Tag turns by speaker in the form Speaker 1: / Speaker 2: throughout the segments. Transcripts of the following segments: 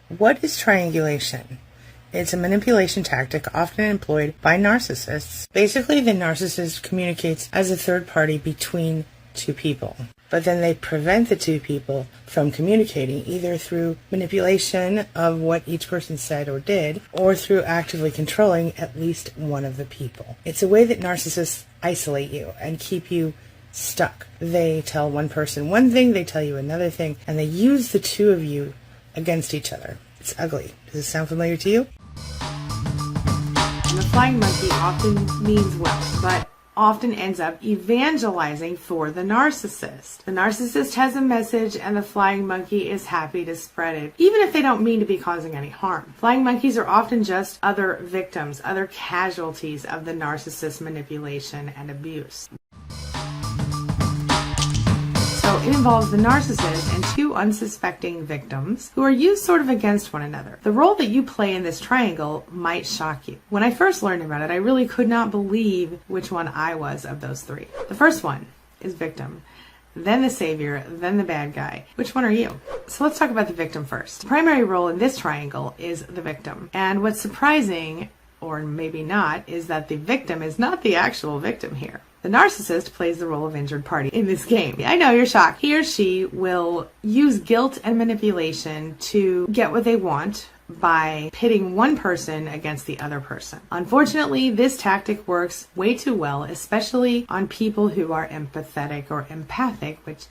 Speaker 1: What is triangulation? It's a manipulation tactic often employed by narcissists. Basically, the narcissist communicates as a third party between two people, but then they prevent the two people from communicating either through manipulation of what each person said or did, or through actively controlling at least one of the people. It's a way that narcissists isolate you and keep you stuck. They tell one person one thing, they tell you another thing, and they use the two of you against each other. It's ugly. Does this sound familiar to you?
Speaker 2: And the flying monkey often means well, but often ends up evangelizing for the narcissist. The narcissist has a message and the flying monkey is happy to spread it, even if they don't mean to be causing any harm. Flying monkeys are often just other victims, other casualties of the narcissist manipulation and abuse. So it involves the narcissist and two unsuspecting victims who are used sort of against one another. The role that you play in this triangle might shock you. When I first learned about it, I really could not believe which one I was of those three. The first one is victim, then the savior, then the bad guy. Which one are you? So let's talk about the victim first. The primary role in this triangle is the victim. And what's surprising, or maybe not, is that the victim is not the actual victim here. The narcissist plays the role of injured party in this game. I know you're shocked. He or she will use guilt and manipulation to get what they want by pitting one person against the other person. Unfortunately, this tactic works way too well, especially on people who are empathetic or empathic, which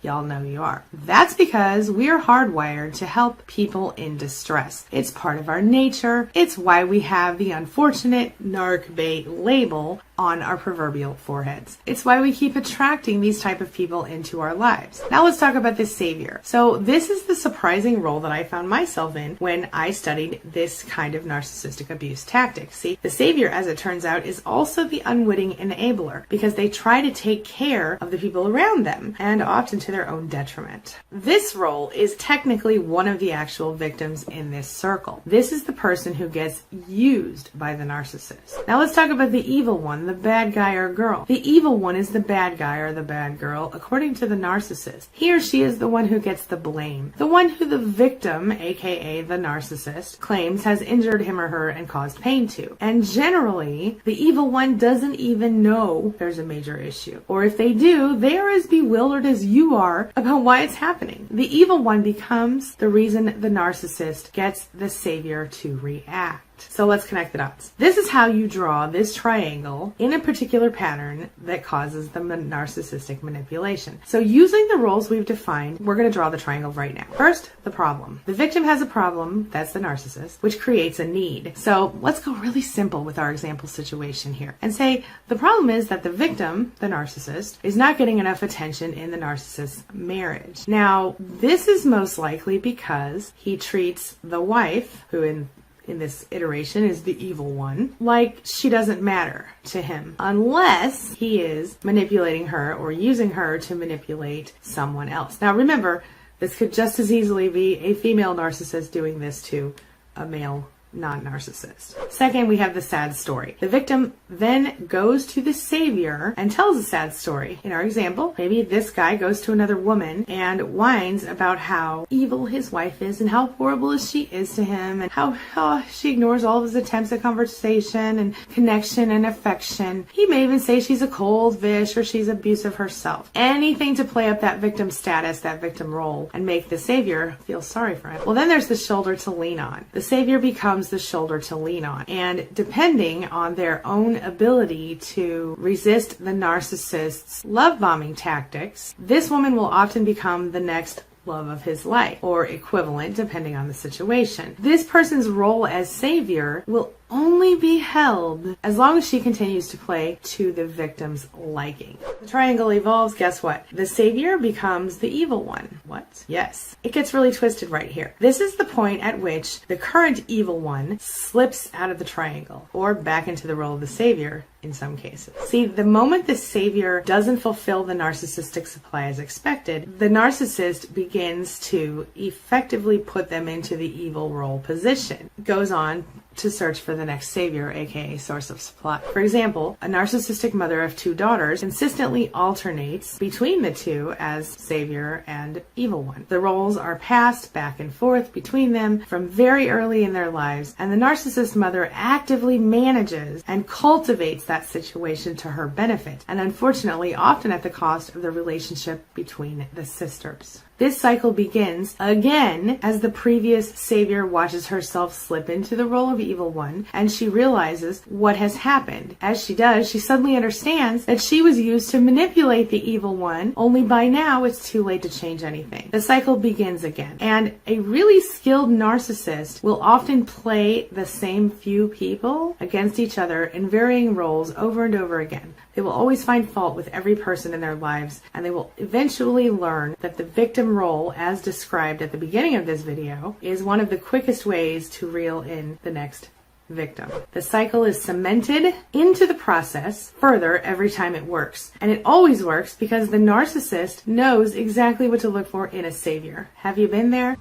Speaker 2: y'all know you are. That's because we are hardwired to help people in distress. It's part of our nature. It's why we have the unfortunate narc bait label on our proverbial foreheads. It's why we keep attracting these type of people into our lives. Now let's talk about this savior. So this is the surprising role that I found myself in when I studied this kind of narcissistic abuse tactic. See, the savior, as it turns out, is also the unwitting enabler because they try to take care of the people around them and often to their own detriment. This role is technically one of the actual victims in this circle. This is the person who gets used by the narcissist. Now let's talk about the evil one, the bad guy or girl. The evil one is the bad guy or the bad girl, according to the narcissist. He or she is the one who gets the blame, the one who the victim, aka the narcissist, claims has injured him or her and caused pain to. And generally, the evil one doesn't even know there's a major issue. Or if they do, they are as bewildered as you are about why it's happening. The evil one becomes the reason the narcissist gets the savior to react. So let's connect the dots. This is how you draw this triangle in a particular pattern that causes the narcissistic manipulation. So using the roles we've defined, we're going to draw the triangle right now. First, the problem. The victim has a problem, that's the narcissist, which creates a need. So let's go really simple with our example situation here and say the problem is that the victim, the narcissist, is not getting enough attention in the narcissist's marriage. Now, this is most likely because he treats the wife, who in this iteration is the evil one, like she doesn't matter to him unless he is manipulating her or using her to manipulate someone else. Now remember, this could just as easily be a female narcissist doing this to a male non-narcissist. Second, we have the sad story. The victim then goes to the savior and tells a sad story. In our example, maybe this guy goes to another woman and whines about how evil his wife is and how horrible she is to him and how she ignores all of his attempts at conversation and connection and affection. He may even say she's a cold fish or she's abusive herself. Anything to play up that victim status, that victim role, and make the savior feel sorry for him. Well, then there's the shoulder to lean on. The savior becomes the shoulder to lean on. And depending on their own ability to resist the narcissist's love bombing tactics, this woman will often become the next love of his life, or equivalent depending on the situation. This person's role as savior will only be held as long as she continues to play to the victim's liking. The triangle evolves, guess what? The savior becomes the evil one. What? Yes. It gets really twisted right here. This is the point at which the current evil one slips out of the triangle, or back into the role of the savior in some cases. See, the moment the savior doesn't fulfill the narcissistic supply as expected, the narcissist begins to effectively put them into the evil role position. It goes on to search for the next savior, aka source of supply. For example, a narcissistic mother of 2 daughters consistently alternates between the two as savior and evil one. The roles are passed back and forth between them from very early in their lives, and the narcissist mother actively manages and cultivates that situation to her benefit, and unfortunately often at the cost of the relationship between the sisters. This cycle begins again as the previous savior watches herself slip into the role of evil one, and she realizes what has happened. As she does, she suddenly understands that she was used to manipulate the evil one, only by now it's too late to change anything. The cycle begins again, and a really skilled narcissist will often play the same few people against each other in varying roles over and over again. They will always find fault with every person in their lives, and they will eventually learn that the victim role, as described at the beginning of this video, is one of the quickest ways to reel in the next victim. The cycle is cemented into the process further every time it works. And it always works because the narcissist knows exactly what to look for in a savior. Have you been there?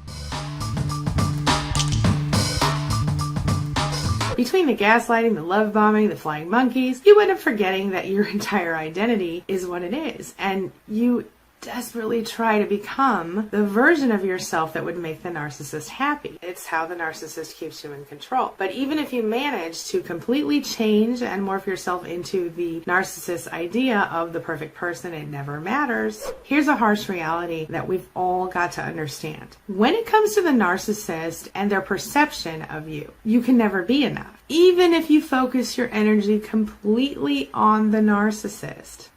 Speaker 2: Between the gaslighting, the love bombing, the flying monkeys, you end up forgetting that your entire identity is what it is. And you desperately try to become the version of yourself that would make the narcissist happy. It's how the narcissist keeps you in control. But even if you manage to completely change and morph yourself into the narcissist's idea of the perfect person, it never matters. Here's a harsh reality that we've all got to understand. When it comes to the narcissist and their perception of you, you can never be enough. Even if you focus your energy completely on the narcissist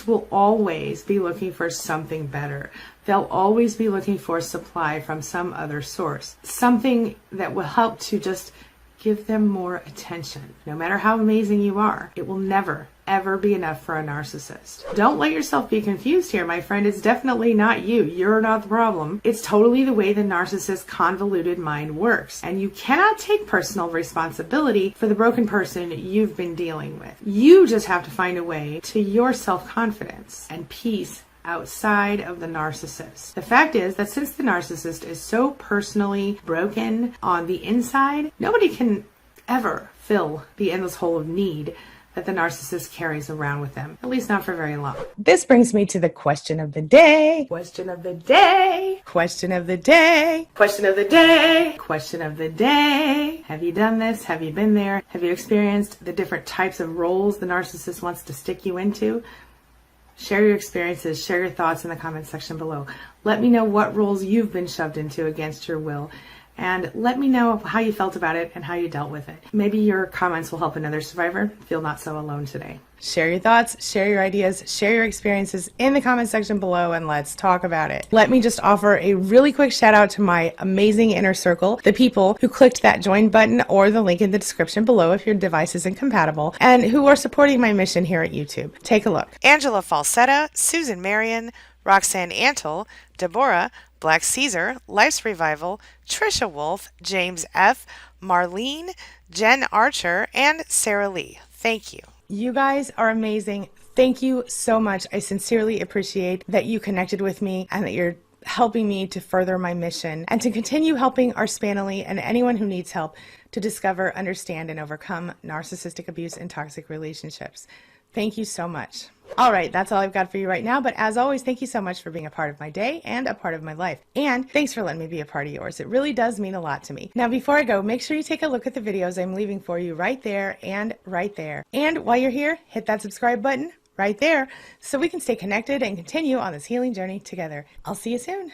Speaker 2: will always be looking for something better. They'll always be looking for supply from some other source, something that will help to just give them more attention. No matter how amazing you are, it will never, ever be enough for a narcissist. Don't let yourself be confused here, my friend. It's definitely not you. You're not the problem. It's totally the way the narcissist's convoluted mind works. And you cannot take personal responsibility for the broken person you've been dealing with. You just have to find a way to your self-confidence and peace outside of the narcissist. The fact is that since the narcissist is so personally broken on the inside, nobody can ever fill the endless hole of need that the narcissist carries around with them, at least not for very long.
Speaker 1: This brings me to the question of the day.
Speaker 2: Question of the day.
Speaker 1: Question of the day.
Speaker 2: Question of the day. Question of the day. Have you done this? Have you been there? Have you experienced the different types of roles the narcissist wants to stick you into? Share your experiences, share your thoughts in the comment section below. Let me know what roles you've been shoved into against your will, and let me know how you felt about it and how you dealt with it. Maybe your comments will help another survivor feel not so alone today.
Speaker 1: Share your thoughts, share your ideas, share your experiences in the comment section below, and let's talk about it. Let me just offer a really quick shout out to my amazing inner circle, the people who clicked that join button or the link in the description below if your device isn't compatible, and who are supporting my mission here at YouTube. Take a look. Angela Falsetta, Susan Marion, Roxanne Antle, Deborah, Black Caesar, Life's Revival, Trisha Wolf, James F., Marlene, Jen Archer, and Sarah Lee. Thank you. You guys are amazing. Thank you so much. I sincerely appreciate that you connected with me and that you're helping me to further my mission and to continue helping our Spanily and anyone who needs help to discover, understand, and overcome narcissistic abuse and toxic relationships. Thank you so much. All right, that's all I've got for you right now. But as always, thank you so much for being a part of my day and a part of my life. And thanks for letting me be a part of yours. It really does mean a lot to me. Now, before I go, make sure you take a look at the videos I'm leaving for you right there and right there. And while you're here, hit that subscribe button right there so we can stay connected and continue on this healing journey together. I'll see you soon.